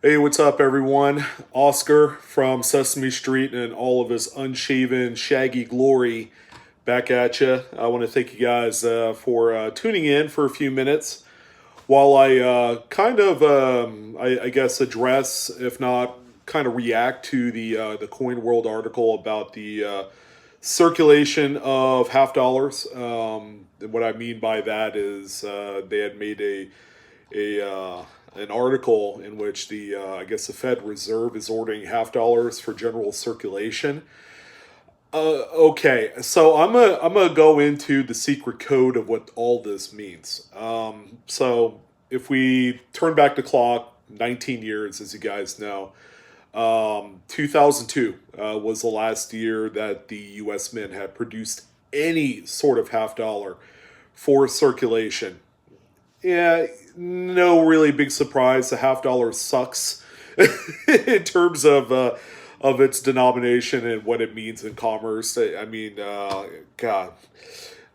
Hey, what's up, everyone? Oscar from Sesame Street and all of his unshaven, shaggy glory back at you. I want to thank you guys for tuning in for a few minutes while I I guess, address, if not kind of react to the Coin World article about the circulation of half dollars. And what I mean by that is they had made a an article in which the I guess the Fed Reserve is ordering half dollars for general circulation. Okay, so I'm gonna go into the secret code of what all this means. So if we turn back the clock 19 years, as you guys know, 2002 was the last year that the U.S. Mint had produced any sort of half dollar for circulation. Yeah, no really big surprise. The half dollar sucks in terms of its denomination and what it means in commerce. I mean, God,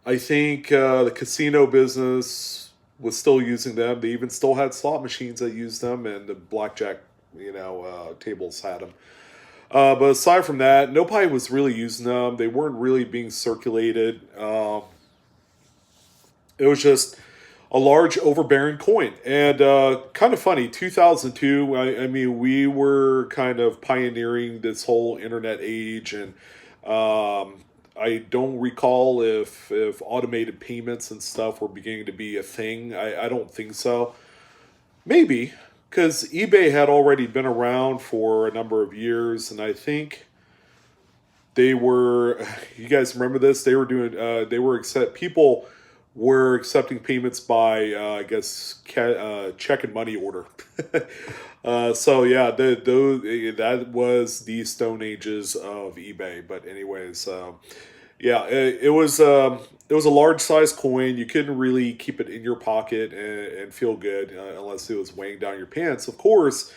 I think the casino business was still using them. They even still had slot machines that used them, and the blackjack, tables had them. But aside from that, nobody was really using them. They weren't really being circulated. It was just a large overbearing coin. And kind of funny, 2002, I mean, we were kind of pioneering this whole internet age. And I don't recall if automated payments and stuff were beginning to be a thing. I don't think so. Maybe, because eBay had already been around for a number of years. And I think they were, you guys remember this? They were doing, people were accepting payments by, check and money order. So yeah, that was the Stone Ages of eBay. But anyways, yeah, it was a large size coin. You couldn't really keep it in your pocket and feel good unless it was weighing down your pants. Of course,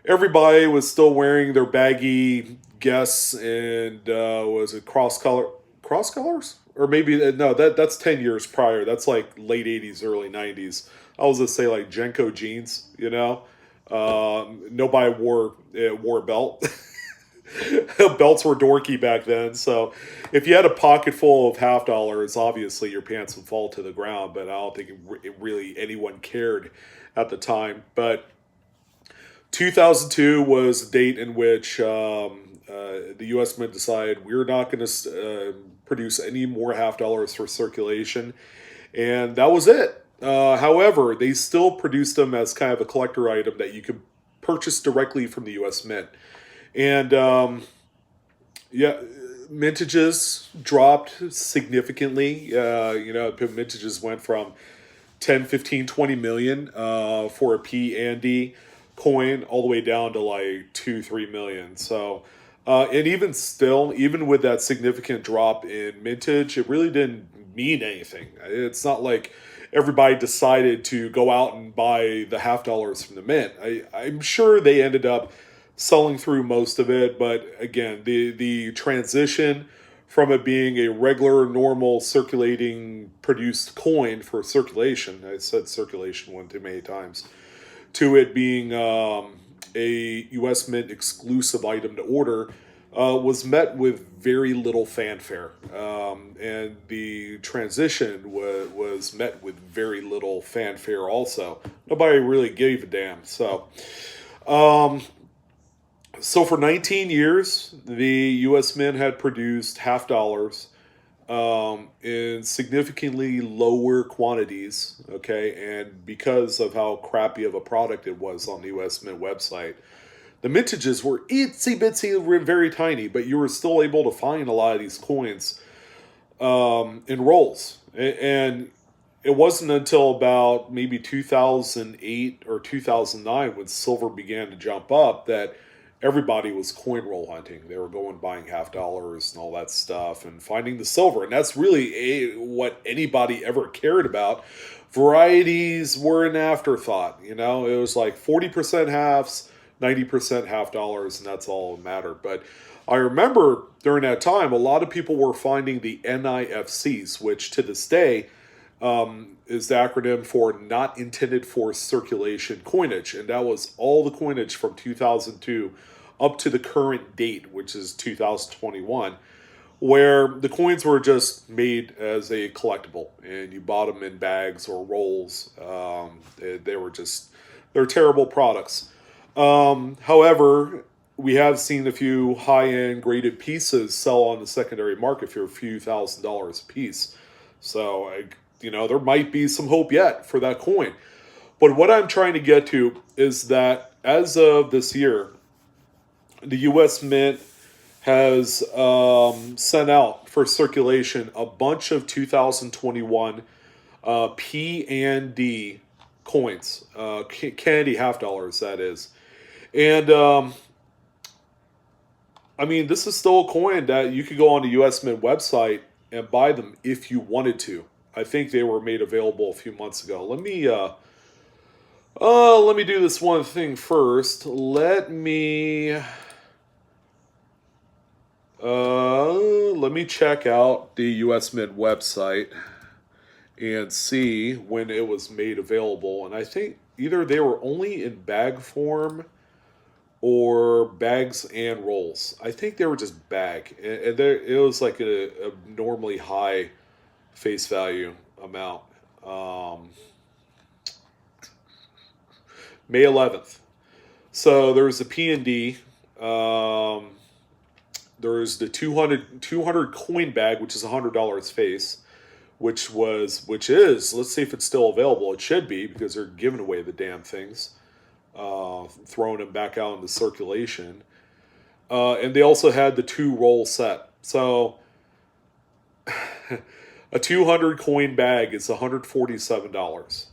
everybody was still wearing their baggy Guess and was it cross colors? Or maybe no, that's 10 years prior. That's like late '80s, early '90s. I was gonna say like Jenko jeans. Nobody wore a belt. Belts were dorky back then, so if you had a pocket full of half dollars, obviously your pants would fall to the ground. But I don't think really anyone cared at the time. But 2002 was the date in which the U.S. Mint decided we're not going to produce any more half dollars for circulation, and that was it. However, they still produced them as kind of a collector item that you could purchase directly from the U.S. Mint, and yeah, mintages dropped significantly. Mintages went from 10, 15, 20 million for a P and D coin all the way down to like 2, 3 million. So, and even still, even with that significant drop in mintage, it really didn't mean anything. It's not like everybody decided to go out and buy the half dollars from the mint. I'm sure they ended up selling through most of it, but again, the transition from it being a regular, normal, circulating, produced coin for circulation, I said circulation one too many times, to it being a U.S. Mint exclusive item to order, was met with very little fanfare. And the transition was met with very little fanfare also. Nobody really gave a damn. So for 19 years, the U.S. Mint had produced half dollars in significantly lower quantities, okay? And because of how crappy of a product it was on the U.S. Mint website, the mintages were itsy bitsy, very tiny, but you were still able to find a lot of these coins in rolls. And it wasn't until about maybe 2008 or 2009 when silver began to jump up that everybody was coin roll hunting. They were going buying half dollars and all that stuff and finding the silver. And that's really what anybody ever cared about. Varieties were an afterthought. It was like 40% halves, 90% half dollars, and that's all that mattered. But I remember during that time, a lot of people were finding the NIFCs, which to this day is the acronym for not intended for circulation coinage. And that was all the coinage from 2002 up to the current date, which is 2021, where the coins were just made as a collectible and you bought them in bags or rolls. They're terrible products. However, we have seen a few high-end graded pieces sell on the secondary market for a few $1,000s a piece. So, there might be some hope yet for that coin. But what I'm trying to get to is that as of this year, the U.S. Mint has sent out for circulation a bunch of 2021 P and D coins, candy half dollars, that is. And this is still a coin that you could go on the U.S. Mint website and buy them if you wanted to. I think they were made available a few months ago. Let me do this one thing first. Let me check out the U.S. Mint website and see when it was made available. And I think either they were only in bag form or bags and rolls. I think they were just bag. And it was like a abnormally high face value amount. May 11th. So there's the P&D. There's the 200 coin bag, which is $100 face, which is, let's see if it's still available. It should be, because they're giving away the damn things, throwing them back out into circulation. And they also had the 2 roll set. So a 200 coin bag is $147.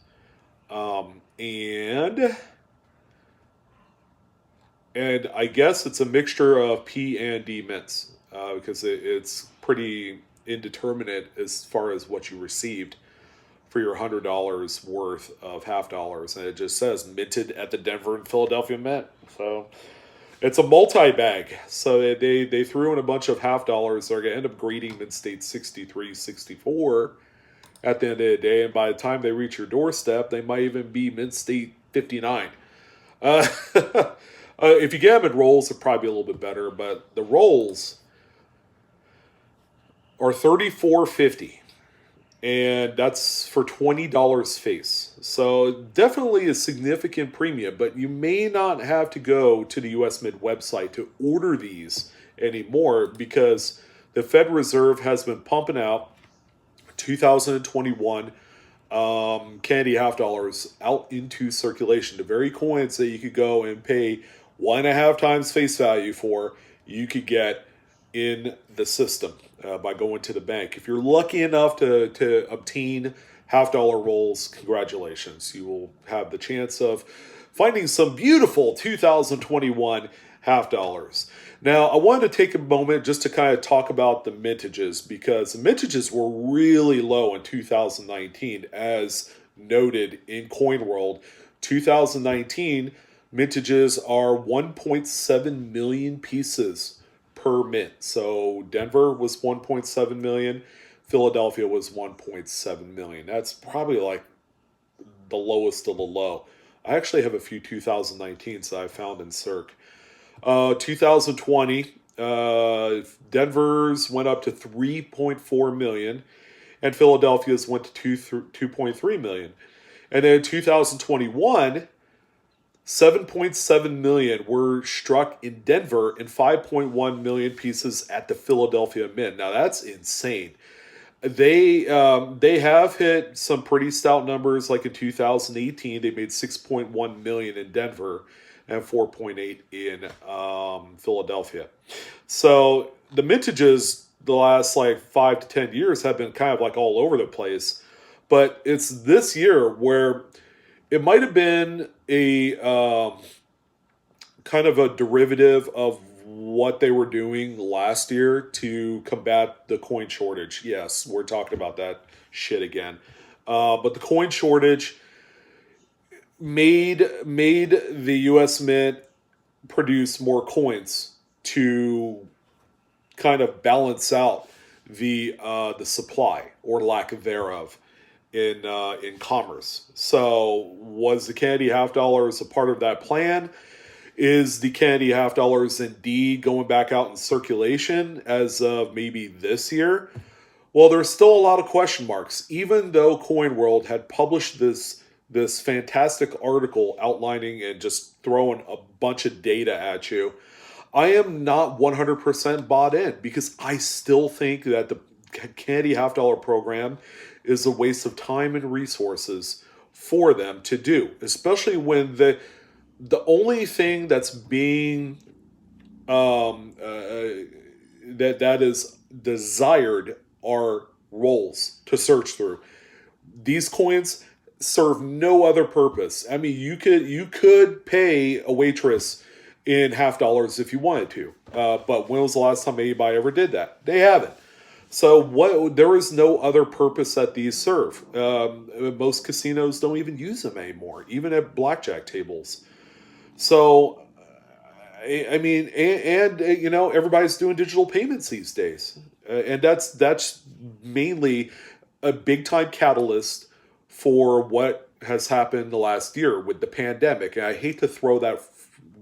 And I guess it's a mixture of P and D mints, because it's pretty indeterminate as far as what you received for your $100 worth of half dollars. And it just says minted at the Denver and Philadelphia Mint. So it's a multi-bag. So they threw in a bunch of half dollars. They're going to end up grading Mint State 63, 64 at the end of the day. And by the time they reach your doorstep, they might even be Mint State 59. If you get them in rolls, they're probably a little bit better. But the rolls are $34.50. And that's for $20 face. So definitely a significant premium. But you may not have to go to the U.S. Mint website to order these anymore, because the Fed Reserve has been pumping out 2021 candy half dollars out into circulation. The very coins that you could go and pay 1.5 times face value for, you could get in the system by going to the bank. If you're lucky enough to obtain half dollar rolls, congratulations. You will have the chance of finding some beautiful 2021 half dollars. Now, I wanted to take a moment just to kind of talk about the mintages, because the mintages were really low in 2019, as noted in Coin World. 2019 mintages are 1.7 million pieces per mint. So Denver was 1.7 million, Philadelphia was 1.7 million. That's probably like the lowest of the low. I actually have a few 2019s that I found in Circ. 2020, Denver's went up to 3.4 million, and Philadelphia's went to 2.3 million. And then 2021, 7.7 million were struck in Denver and 5.1 million pieces at the Philadelphia Mint. Now that's insane. They have hit some pretty stout numbers. Like in 2018, they made 6.1 million in Denver and 4.8 in Philadelphia. So the mintages the last like 5 to 10 years have been kind of like all over the place. But it's this year where it might have been a kind of a derivative of what they were doing last year to combat the coin shortage. Yes, we're talking about that shit again. But the coin shortage made the U.S. Mint produce more coins to kind of balance out the supply or lack thereof. in commerce. So was the candy half dollars a part of that plan? Is the candy half dollars indeed going back out in circulation as of maybe this year? Well, there's still a lot of question marks, even though Coin World had published this fantastic article outlining and just throwing a bunch of data at you. I am not 100% bought in because I still think that the candy half dollar program is a waste of time and resources for them to do, especially when the only thing that's being that is desired are roles to search through. These coins serve no other purpose. I mean, you could pay a waitress in half dollars if you wanted to, but when was the last time anybody ever did that? They haven't. So there is no other purpose that these serve. Most casinos don't even use them anymore, even at blackjack tables. So, I mean, and you know, everybody's doing digital payments these days, and that's mainly a big time catalyst for what has happened the last year with the pandemic. And I hate to throw that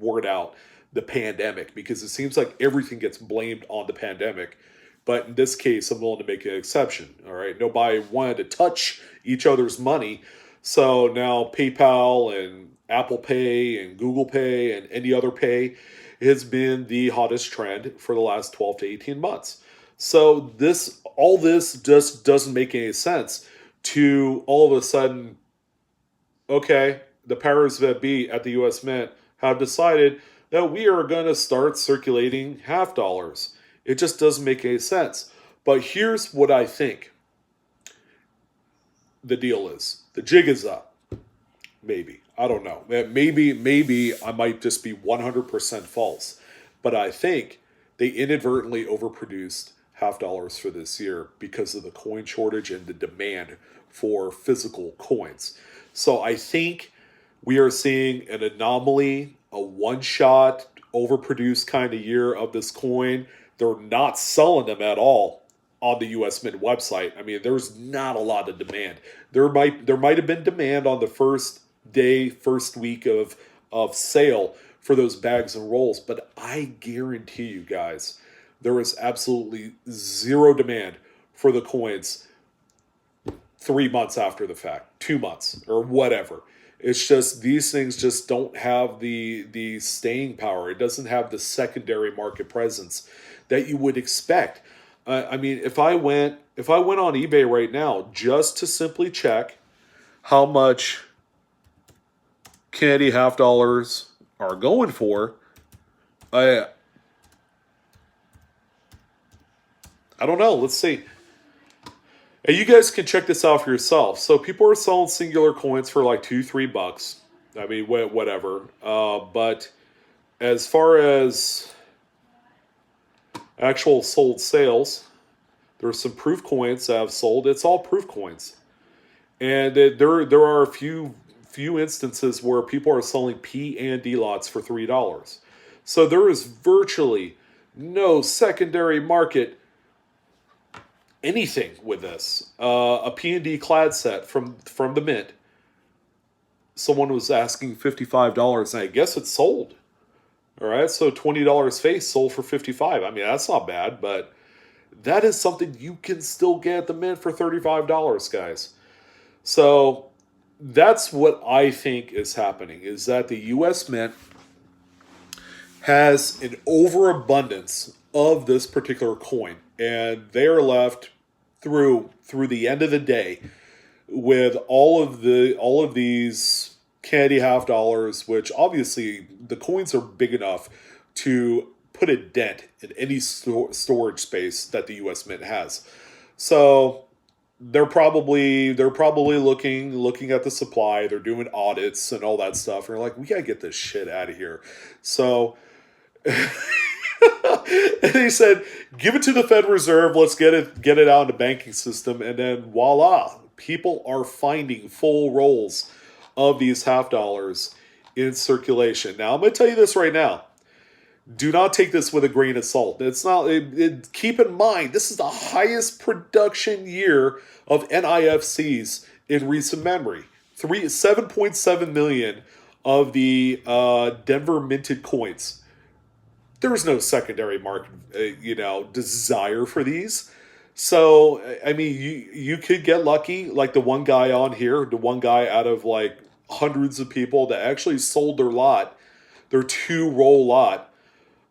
word out, the pandemic, because it seems like everything gets blamed on the pandemic. But in this case, I'm willing to make an exception. All right, nobody wanted to touch each other's money, so now PayPal and Apple Pay and Google Pay and any other pay has been the hottest trend for the last 12 to 18 months. So all this just doesn't make any sense to all of a sudden, okay, the powers that be at the US Mint have decided that we are going to start circulating half dollars. It just doesn't make any sense. But here's what I think the deal is. The jig is up. Maybe. I don't know. Maybe I might just be 100% false. But I think they inadvertently overproduced half dollars for this year because of the coin shortage and the demand for physical coins. So I think we are seeing an anomaly, a one-shot, overproduced kind of year of this coin. They're not selling them at all on the US Mint website. I mean, there's not a lot of demand. There might have been demand on the first week of sale for those bags and rolls, but I guarantee you guys, there is absolutely zero demand for the coins 3 months after the fact, 2 months, or whatever. It's just these things just don't have the staying power. It doesn't have the secondary market presence that you would expect. I mean, if I went on eBay right now just to simply check how much candy half dollars are going for, I don't know. Let's see. And you guys can check this out for yourself. So people are selling singular coins for like $2-3. I mean, whatever. But as far as actual sold sales, there's some proof coins that have sold. It's all proof coins, and there are a few instances where people are selling P and D lots for $3. So there is virtually no secondary market anything with this. A P&D clad set from the Mint. Someone was asking $55, and I guess it's sold. All right, so $20 face sold for $55. I mean, that's not bad, but that is something you can still get at the Mint for $35, guys. So that's what I think is happening, is that the U.S. Mint has an overabundance of this particular coin, and they are left through the end of the day with all of these candy half dollars, which obviously the coins are big enough to put a dent in any storage space that the U.S. Mint has. So they're probably looking at the supply. They're doing audits and all that stuff. And they're like, we gotta get this shit out of here. So and they said, give it to the Fed Reserve. Let's get it out in the banking system, and then voila, people are finding full rolls of these half dollars in circulation. Now, I'm going to tell you this right now. Do not take this with a grain of salt. It's not. Keep in mind, this is the highest production year of NIFCs in recent memory. 7.7 million of the Denver minted coins. There was no secondary market, desire for these. So I mean, you could get lucky, like the one guy on here, the one guy out of like hundreds of people that actually sold their 2-roll lot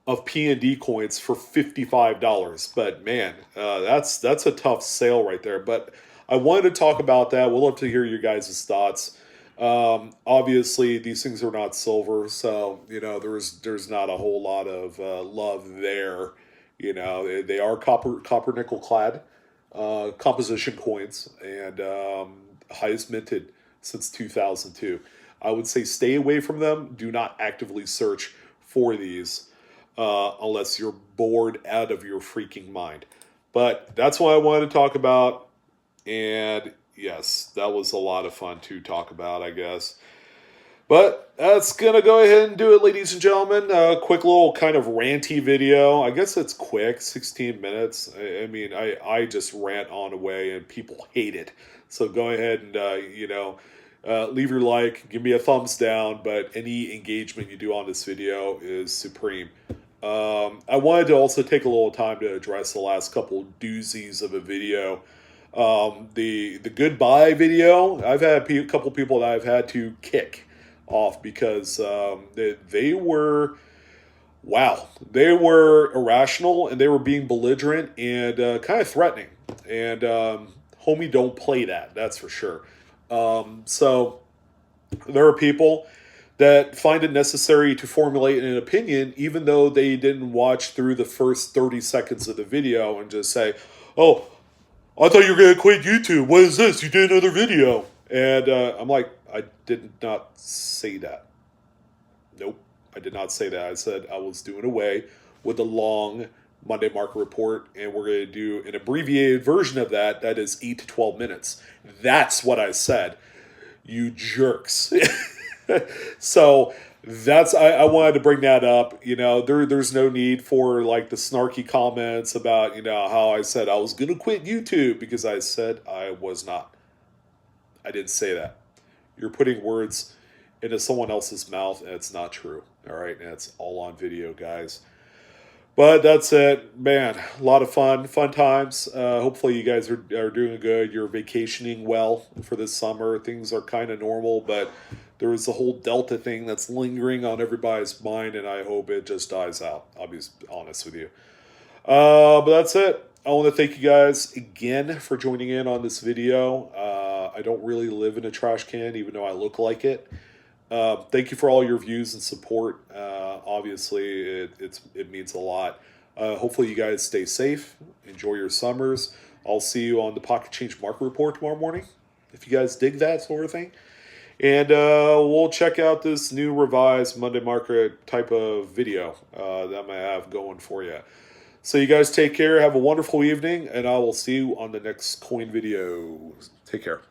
of P&D coins for $55. But man, that's a tough sale right there. But I wanted to talk about that. We'll love to hear your guys' thoughts. Obviously, these things are not silver, so there's not a whole lot of love there. They are copper nickel clad composition coins, and highest minted since 2002. I would say stay away from them. Do not actively search for these unless you're bored out of your freaking mind. But that's what I wanted to talk about. And yes, that was a lot of fun to talk about, I guess. But that's going to go ahead and do it, ladies and gentlemen. A quick little kind of ranty video. I guess it's quick, 16 minutes. I mean, I just rant on away and people hate it. So go ahead and, leave your like, give me a thumbs down. But any engagement you do on this video is supreme. I wanted to also take a little time to address the last couple doozies of a video. The goodbye video, I've had a couple people that I've had to kick off because they were irrational and they were being belligerent and kind of threatening. And homie, don't play that, that's for sure. So there are people that find it necessary to formulate an opinion even though they didn't watch through the first 30 seconds of the video and just say, oh, I thought you were going to quit YouTube. What is this? You did another video. And I'm like, I did not say that. Nope, I did not say that. I said I was doing away with the long Monday market report, and we're going to do an abbreviated version of that. That is 8 to 12 minutes. That's what I said. You jerks. So I wanted to bring that up. There's no need for like the snarky comments about, how I said I was going to quit YouTube because I said I was not. I didn't say that. You're putting words into someone else's mouth and it's not true. All right. And it's all on video, guys. But that's it, man. A lot of fun times. Hopefully you guys are doing good. You're vacationing well for this summer. Things are kind of normal, but there is the whole Delta thing that's lingering on everybody's mind, and I hope it just dies out. I'll be honest with you. But that's it. I want to thank you guys again for joining in on this video. I don't really live in a trash can, even though I look like it. Thank you for all your views and support. Obviously, it means a lot. Hopefully you guys stay safe. Enjoy your summers. I'll see you on the Pocket Change Market Report tomorrow morning, if you guys dig that sort of thing. And we'll check out this new revised Monday market type of video that I'm going to have going for you. So you guys take care. Have a wonderful evening, and I will see you on the next coin video. Take care.